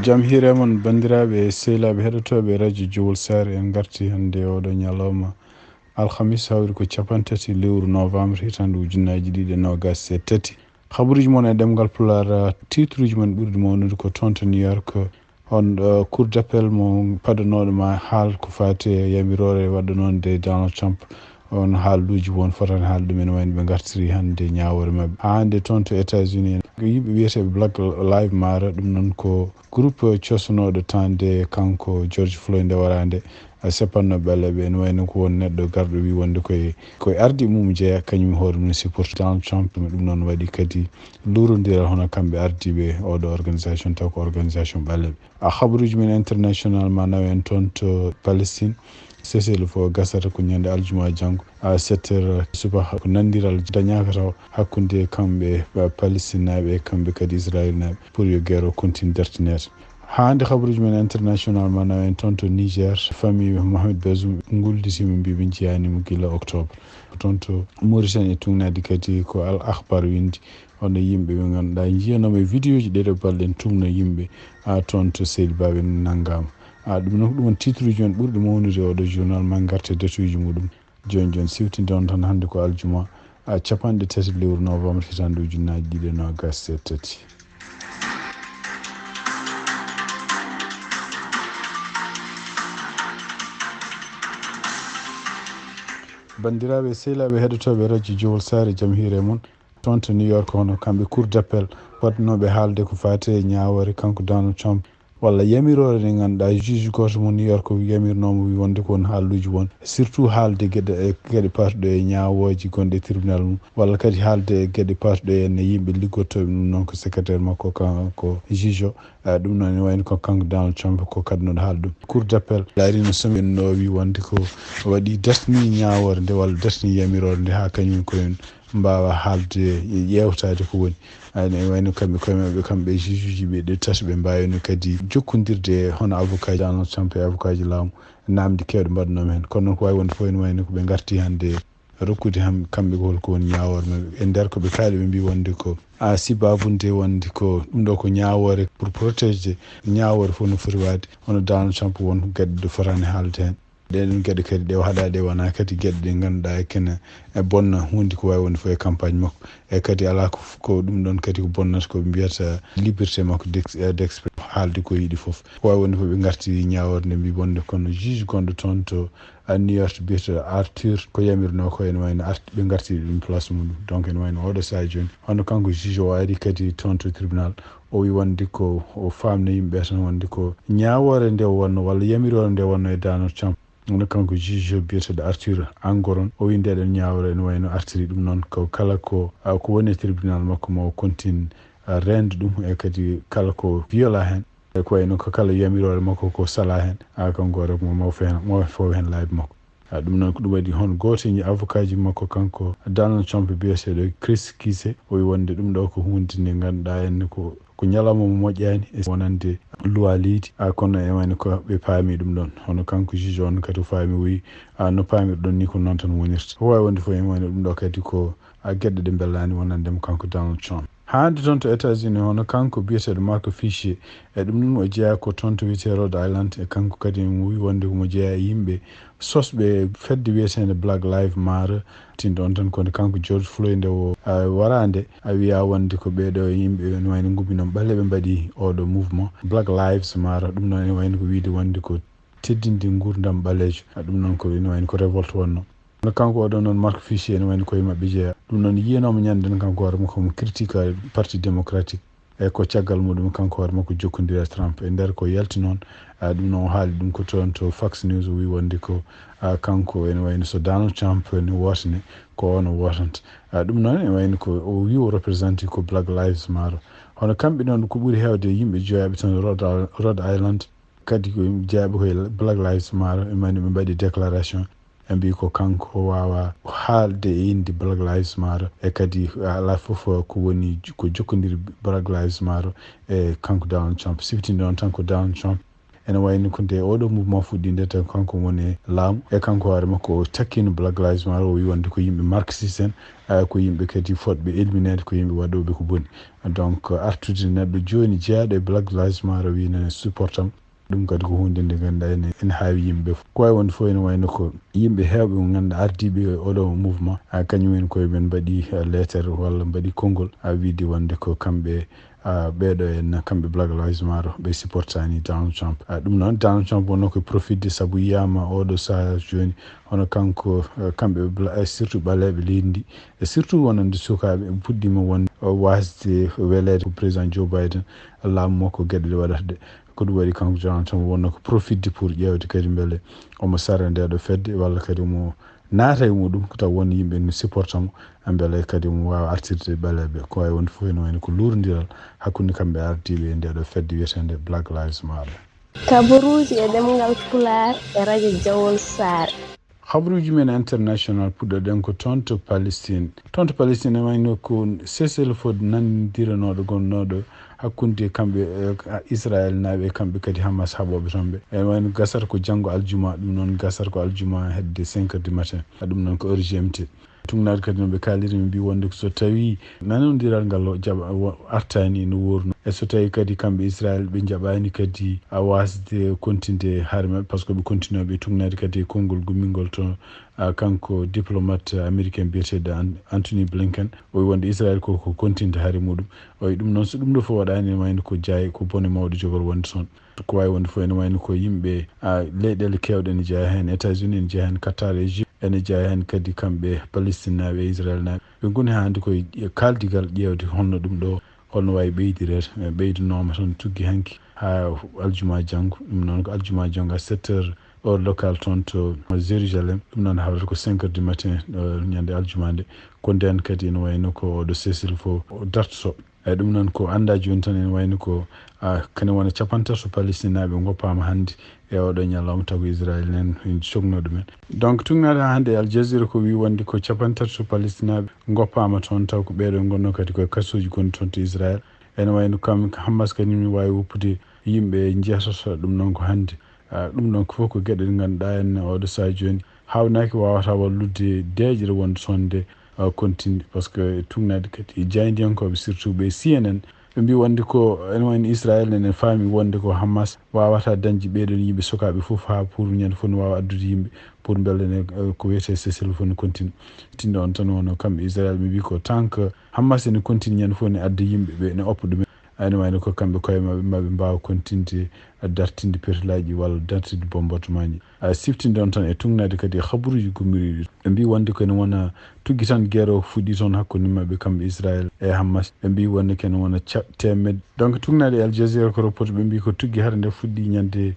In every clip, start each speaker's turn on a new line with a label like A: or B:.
A: jam hiire mon bandiraɓe sehilaɓe heɗotoɓe radio Jowol Sare en garti hande oɗo ñalawma alhamis hawri ko 30 lewru novembre hitande ujunnaji 2023 habaruji mon e ɗemgal Pulaar titruji mon ɓurɗi mawnude ko toon to New York on cour d'appel mo paɗanoɗo ma haal ko fati yamirore waɗanode Donald Trump on haalluji won fotani haalde men wayno ɓe gartiri hande ñawore mabɓe hande toon to États-Unis yimɓe wiyeteɓe Black Lives Matter ɗum noon ko groupe cosanoɗo tande kanko George Floyd nde warande seppanno ɓelleɓe ne wayno ko won neɗɗo garɗo wi wonde koye ardi mum jeeya kañum hoore mum supporte Donald Trump ɗum noon waɗi kadi lurodiral hono kamɓe ardiɓe oɗo organisation taw ko organisation ɓelleɓe habaruji men international ma nawa en toon to Palestine sesel fo gasata ko ñande aljuma janggo 7h suba ko nandiral dañaka taw hakkude kamɓe Palestine naɓe e kamɓe kadi Israël naɓe pour yo guerre o continue dartinede hande habaruji men international ma nawa en toon to Niger famille Mohamed Bazoum gulditimo mbi ɓe jiyanimo guila octobre toon to Mauritanie e tugnadi kadi ko al akhbar windi hono yimɓe ɓe ganduɗa jiyanoma e vidéo ji ɗeɗo balɗe en tumno yimɓe toon to Seydi Baɓe nanggama ɗum noon ɗum titre uji men ɓurɗi mawnude oɗo journal ma garte datuji muɗum joni siftinde on tan hande ko aljuma 30 lewru novembre hitande ujunnaji 2023 bandiraɓe sehilaɓe heɗotoɓe radio Jowol Sare jaam hiire moon toon to New York hono kamɓe cour d'appel waɗanoɓe haalde ko fati e ñawore kanko Donald Trump walla yamirore nde ganduɗa juge goto mo New York yamirnomo wi wonde ko won haalluji won surtout haalde gueɗe patuɗo e ñawoji gonɗe tribunal mum walla kadi haalde gueɗe patuɗo enne yimɓe liggottoɓe ɗum noon ko secrétaire makko ko juge o ɗum noon ne wayno ko kanko Donald Trump ko kadnoɗo haala ɗum cour d'appel laarino semaine no wi wonde ko waɗi dartini ñawore nde walla dartini yamirore nde ha kañum koyen mbawa haalde yewtade ko woni ne wayno kamɓe koye mabɓe kamɓe juge uji ɓe ɗe tati ɓe mbawino kadi jokkodirde hono avocat Donald Trump e avocat ji laamu namdi kewɗe mbaɗanoma hen kono noon ko wawi wonde fof ene wayno ko ɓe garti hande rokkude kamɓe ko holko woni ñawore mabɓe e nder koɓe kaali ɓe mbi wonde ko sibabunde wonde ko ɗum ɗo ko ñawore pour protéger ñawore fof no foti wade hono Donald Trump won gueɗe ɗe fotani haalde hen ɗeɗon gueɗe kadi ɗe haɗaɗe wona kadi gueɗe ɗe ganduɗa ekkene e bonna hunde ko wawi wonde fof e campagne makko e kadi ala ko ɗum ɗon kadi ko bonnata ko mbiyata liberté makko d'expression haalde ko yiiɗi foof ko wawi wonde fof ɓe garti ñaworde nde mbi wonde kono juge gonɗo toon to New York mbiyata Arthur ko yamirno ko ene wayno ɓe gartiri ɗum place muɗum donc ene wayno oɗo saha joni hono kanko juge o ari kadi toon to tribunal o wi wonde ko o famno yimɓe tan wonde ko ñawore nde wonno walla yamirore nde wonno e Donald Trump ono kanko juge biyeteɗo Arthur Angoron o wi ndeɗen ñawore ene wayno artiri ɗum noon ko kala ko woni e tribunal makko ma o continue rende ɗum e kadi kala ko viola hen e ko wayno ko kala yamirore makko ko sala hen kanko wara mo fof hen laabi makko ɗum noon ko ɗum waɗi hon goto e avocat ji makko kanko Donald Trump biyeteɗo Chris Kise o wi wonde ɗum ɗo ko hunde nde ganduɗa henne ko ñalawma mo moƴƴani e wonande loi leydi kono e wayno ko ɓe paami ɗum ɗon hono kanko juge on kadi o faami o wi no paamirɗon ni ko noon tan wonirta ko wawi wonde fof en wayno ɗum ɗo kadi ko gueɗe ɗe bellani wonandemo kanko Donald Trump hande toon to États-Unis hono kanko biyeteɗo Mark Fichier e ɗum ɗum o jeeya ko toon to wiyete Rhode Island e kanko kadi mo wi wonde komo jeeya yimɓe sosɓe fedde wiyetede Black Lives Matter tinde on tan kone kanko George Floyd nde o warande a wiya wonde ko ɓeɗo yimɓe ne wayno gumminon ɓalle ɓe mbaɗi oɗo mouvement Black Lives Matter ɗum noon ene wayno ko wiide wonde ko teddinde gurdam ɓalejo ɗum noon ko ene wayno ko révolte wonno no kanko oɗo noon Mark Fichier ene wayno koye mabɓe jeeya ɗum noon yiyanoma ñanden kanko hoore makko mo critique parti démocratique e ko caggal muɗum kanko hoore makko jokkodiri Trump e nder ko yalti noon ɗum noon o haali ɗum ko toon to Fox News o wi wonde ko kanko ene wayno so Donald Trump ne wotane ko on o wotanta ɗum noon ene wayno ko o wi o représenté ko Black Lives Matter hono kamɓe noon ko ɓuuri hewde yimɓe joyaɓe toon Rhode Island kadi ko jeeyaɓe koye Black Lives Matter e mayno ɓe mbaɗi déclaration e mbi ko kanko wawa haalde e inde Black Lives Matter e kadi ala foof ko woni ko jokkodiri Black Lives Matter e kanko Donald Trump siftinde on tan ko Donald Trump ene wayni ko nde oɗo mouvement fuɗɗinde tan kanko woni laamu e kanko hoore makko o takkino Black Lives Matter o wi wonde ko yimɓe marxiste en ko yimɓe kadi fotɓe éliminede ko yimɓe waɗoɓe ko boni donc artude neɗɗo joni jeeyaɗo e Black Lives Matter wi nene supportam ɗum kadi ko hunde nde ganduɗa ene haawi yimɓe fof ko wawi wonde fof ene wayno ko yimɓe heewɓe mo ganduɗa ardiɓe oɗo mouvement kañumen koye men mbaɗi lettere walla mbaɗi konngol wiide wonde ko kamɓe ɓeeɗo en kamɓe Black Lives Matter ɓe supportani Donald Trump ɗum noon Donald Trump wonno koye profitde saabu yiyama oɗo saaha joni hono kanko kamɓe surtout ɓaleɓe leydi ndi e surtout wonande sukaɓe puɗɗima wonde wasde welede ko président Joe Biden laamu makko gueɗe ɗe waɗata ɗe ko ɗum waɗi kanko Donald Trump wonno ko profitde pour ƴewde kadi beele omo sara ndeɗo fedde walla kadi omo naata e muɗum ko taw won yimɓe ne supporta mo beele kadi omo wawa artirde ɓaleɓe ko wawi wonde fof ene wayno ko lurdodiral hakkude kamɓe ardiɓe e ndeɗo fedde wiyetede Black Lives Matter.
B: Kabaruji e ɗemgal Pulaar e radio Jawol Sare.
A: Habaruji men international puɗɗoɗen ko toon to Palestine e wayno ko cessez-le-feu nandiranoɗo gonnoɗo hakkude kamɓe Israël naaɓe kamɓe kadi Hamas haɓoɓe toon ɓe e wayno gasata ko janggo aljuma ɗum noon gasata ko aljuma hedde 5 du matin ɗum noon ko heure GMT tungnaade kadi no ɓe kaaliri ɓe mbi wonde so tawi nanodiral ngal jaɓa artani no wurno e so tawi kadi kamɓe Israël ɓe jaɓani kadi wasde continde haare maɓɓe par ce que ɓe continue ɓe tungnaade kadi e konngol gummingol to kanko diplomate américain biyeteɗo Anthony Blinken o wi wonde Israël koko continde haare muɗum o wi ɗum noon so ɗum ɗo fof waɗani ene wayno ko jaye ko bone mawɗo jogor wonde toon ko wawi wonde fof ene wayno ko yimɓe leyɗele kewɗe ene jeeya hen États-Unis ene jeeya hen Qatar Égypte ene jeeya hen kadi kamɓe Palestine naɓe e Israël naɓe ɓe goni hande koye kaldigal ƴewde holno ɗum ɗo holno wawi ɓeydirede ɓeydanoma toon tugui hanki ha aljuma janggo ɗum noon ko aljuma janggo à 7h heure local toon to Jérusalem ɗum noon hawrata ko 5h du matin ñande aljuma nde ko nden kadi ene wayno ko oɗo cessez-le-feu o dartoto eyyi ɗum noon ko anda joni tan ene wayno ko kene wona capantato Palestine naɓe goppama hande e oɗo ñalawma taw ko Israël nen cogno ɗumen donc tugnade hande Al Jazeera ko wi wonde ko capantato Palestine naɓe goppama toon taw ko ɓeɗo gonno kadi koye kasuji goni toon to Israël ene wayno kam Hamas kadi mi wawi woppude yimɓe jeetoto ɗum noon ko hande ɗum noon ko fof ko gueɗe ɗe ganduɗa en oɗo saha joni hawnaki wawata wallude deeƴere wonde toon nde continue par ce que tugnade kadi jaydiyankoɓe surtout ɓe CNN ɓe mbi wonde ko ene wayno Israël ene faami wonde ko Hamas wawata dañde ɓeɗon yimɓe sukaɓe foof ha pour ñande fof ne wawa addude yimɓe pour beele ko wiyete cessez-le-feu ne continue tinno on tan wono kamɓe Israël ɓe mbi ko tant que Hamas ene continue ñande fof ne adda yimɓe ɓe ne oppa ɗumen ene wayno ko kamɓe koye maɓe mbawa continde dartinde perlaji walla dartinde bombardement ji siftinde on tan e tugnade kadi habaruji gummiriɗi ɓe mbi wonde kene wona tugui tan guerre o fuɗɗi toon hakkude mabɓe kamɓe Israël e Hamas ɓe mbi wonde kene wona temedde donc tugnade Al Jazeera ko reporte ɓe mbi ko tugui hade nde fuɗɗi ñande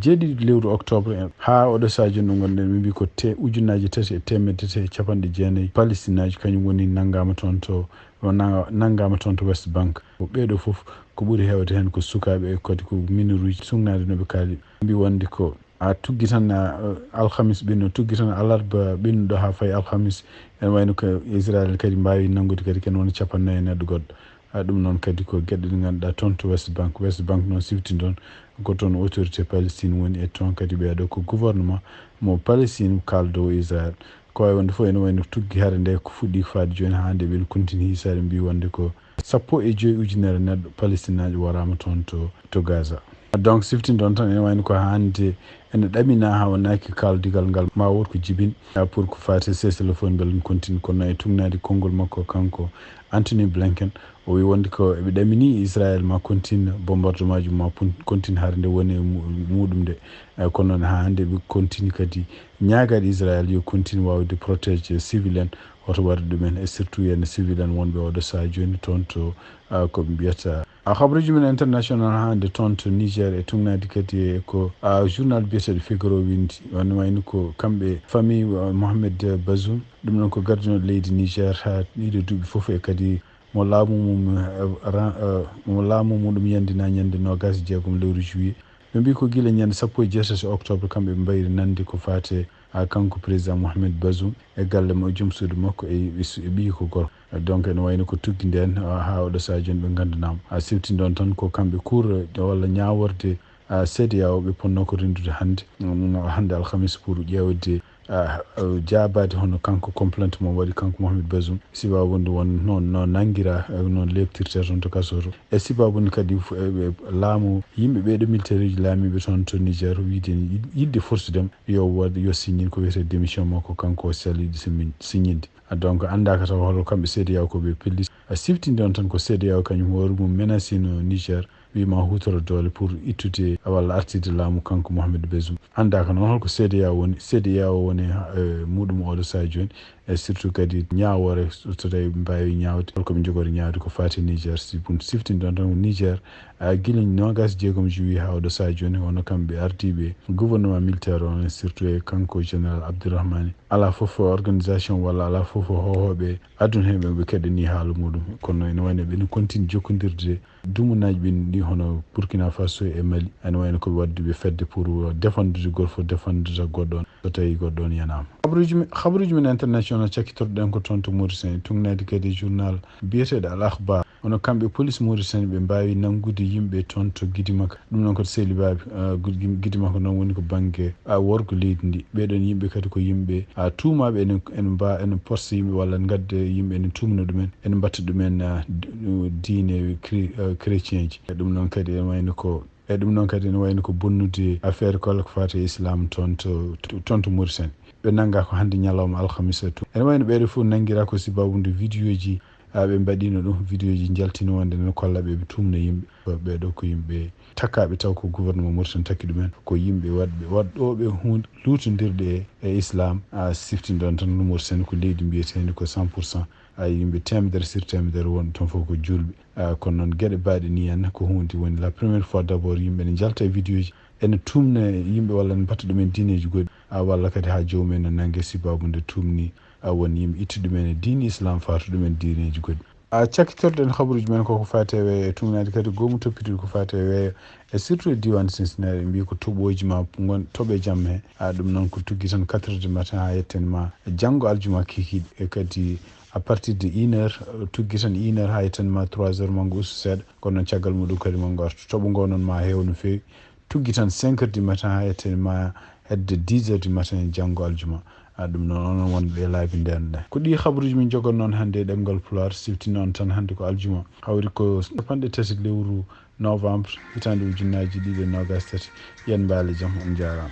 A: jeeɗiɗi lewru octobre ha oɗo saha joni ɗo gonɗen ɓe mbi ko ujunnaje 3 e temedde 3 e capanɗe jeenayyi Palestine aji kañum woni naggama toon to West Bank ko ɓeeɗo foof ko ɓuuri hewde hen ko sukaɓe e kadi ko miniruji tugnade noɓe kaali mbi wonde ko a tugui tan alhamis ɓenno tugui tan alarba ɓennuɗo ha fayi alhamis ene wayno ko Israël kadi mbawi nanggude kadi ken wona capannayyi e neɗɗo goɗɗo ɗum noon kadi ko gueɗe ɗe ganduɗa toon to West Bank noon siftini toon ko toon autorité Palestine woni e toon kadi ɓeeɗo ko gouvernement mo Palestine kaldowo Israël ko wawi wonde fof ene wayno tugui hade nde ko fuɗɗi faade joni hande ɓen continue hisade mbi wonde ko 15 ujunere neɗɗo Palestine aji warama toon to Gaza donc siftinde on tan ene wayno ko hande ene ɗamina ha wonnaki kaldigal ngal ma wot ko jibin pour ko fati cessez-le-feu beele ɗum continue kono e tugnade konngol makko kanko Anthony Blinken o wi wonde ko eɓe ɗamini Israël ma continue bombardement ji ma continue haade nde woni e muɗum nde kono noon ha hande ɓe continue kadi ñagade Israël yo continue wawde protège civil en oto waɗa ɗumen e surtout yen civil en wonɓe oɗo saha joni toon to koɓe mbiyata habaruji men international hande toon to Niger e tugnade kadi ko journal biyeteɗo Figaro windi on wayno ko kamɓe famille Mohamed Bazoum ɗum noon ko gardinoɗo leydi Niger ha ɗiɗo duuɓi foof e kadi mo laamu muɗum yandina ñande 26 lewru juillet ɓe mbi ko guila ñande 17 octobre kamɓe ɓe mbayri nande ko fate kanko président Mohamed Bazoum e galle mo joom suudu makko e ɓii ko gorko donc ene wayno ko tugui nden ha oɗo saha joni ɓe gandanama siftinde on tan ko kamɓe kuura walla ñaworde CEDEAO ɓe ponno ko rendude hande alhamis pour ƴewde jaabade hono kanko complainte mo waɗi kanko Mohamed Bazoum sibabunde won no nanguira noon lebtirte toon to kaso to e sibabunde kadi laamu yimɓe ɓeɗo militaire ji laamiɓe toon to Niger wiide yidde forsudem yo signine ko wiyete démission makko kanko saliɗi signinde donc andaka taw holo kamɓe CEDEAO koɓe pellis siftinde on tan ko CEDEAO kañum hoore mum menacé no Niger wima hutoro doole pour ittude walla artirde laamu kanko Mohamed Bazoum andaka noon holko CEDEAO woni muɗum oɗo saha joni e surtout kadi ñawore so tawi mbawi ñawde holko ɓe jogori ñawde ko fati Niger siftinde on tan ko Niger guila 26 juillet ha oɗo saha joni hono kamɓe ardiɓe gouvernement militaire on surtout e kanko général Abdourahmane ala foof organisation walla ala foof hohoɓe aduna hen ɓe keɗani haala muɗum kono ene wayno ɓe continue jokkodirde dumunaji ɓen ɗi hono Burkina Faso e Mali ene wayno koɓe wadduɓe fedde pour défendre goto fof défendre goɗɗo on so tawi goɗɗo on yanama habaruji men international cakkitorɗen ko toon to Mauritanie tungnadi kadi journal biyeteɗo Al Akhbar hono kamɓe police Mauritanie ɓe mbawi nangude yimɓe toon to Guidimaka ɗum noon kadi sehlibaɓe Guidimaka noon woni ko banggue worgo leydi ndi ɓeɗon yimɓe kadi ko yimɓe tuumaɓe ene poste yimɓe walla gadda yimɓe ene tumna ɗumen ene mbatta ɗumen diine chrétien ji ɗum noon kadi ene wayno ko bonnude affaire kala ko fati islam toon to Mauritanie ɓe nanga ko hande ñalawma alhamisa to ene wayno ɓeɗo fof nanguira ko sibabude vidéo ji ɓe mbaɗino ɗum vidéo ji jaltino wonde ne kolla ɓe tumna yimɓe ɓeɗo ko yimɓe takkaɓe taw ko gouvernement Mauritanie takki ɗumen ko yimɓe waɗɗoɓe hunde lutodirɗe e islam siftinde on tan no Mauritanie ko leydi mbiyetedi ko 100% yimɓe temedere sur temedere won toon fof ko julɓe kono noon gueɗe baɗe ni henna ko hunde woni la première fois d' abord yimɓe ne jalta e vidéo ji ene tumna yimɓe walla ne mbatta ɗumen diineji goɗɗi walla kadi ha jomumen ne nangue sibabude tumni woni yimɓe itti ɗumen e diine islam fatu ɗumen diineji goɗɗi cakkitorɗen habaruji men koko fate weeyo tumnade kadi gomu toppitide ko fate weeyo e surtout e diwan Cincinnati mbi ko toɓoji ma toɓe jamma he ɗum noon ko tugui tan 4 du matin ha yetten ma janggo aljuma kikiɗe e kadi à partir de 1h tugui tan 1h ha yettanma 3h mango ustu seeɗa kono noon caggal muɗum kadi mango artu toɓo ngo noon ma heew no fewi tugui tan 5h du matin ha yettanma hedde 10h du matin janggo aljuma ɗum noon onon wonɓe e laabi ndenɗen ko ɗi habaruji min jogon noon hannde e ɗemgal Pulaar sifti noon tan hannde ko aljuma hawri ko 3 lewru novembre hitande ujunnaji 2023 yen mbaali jaam on jarama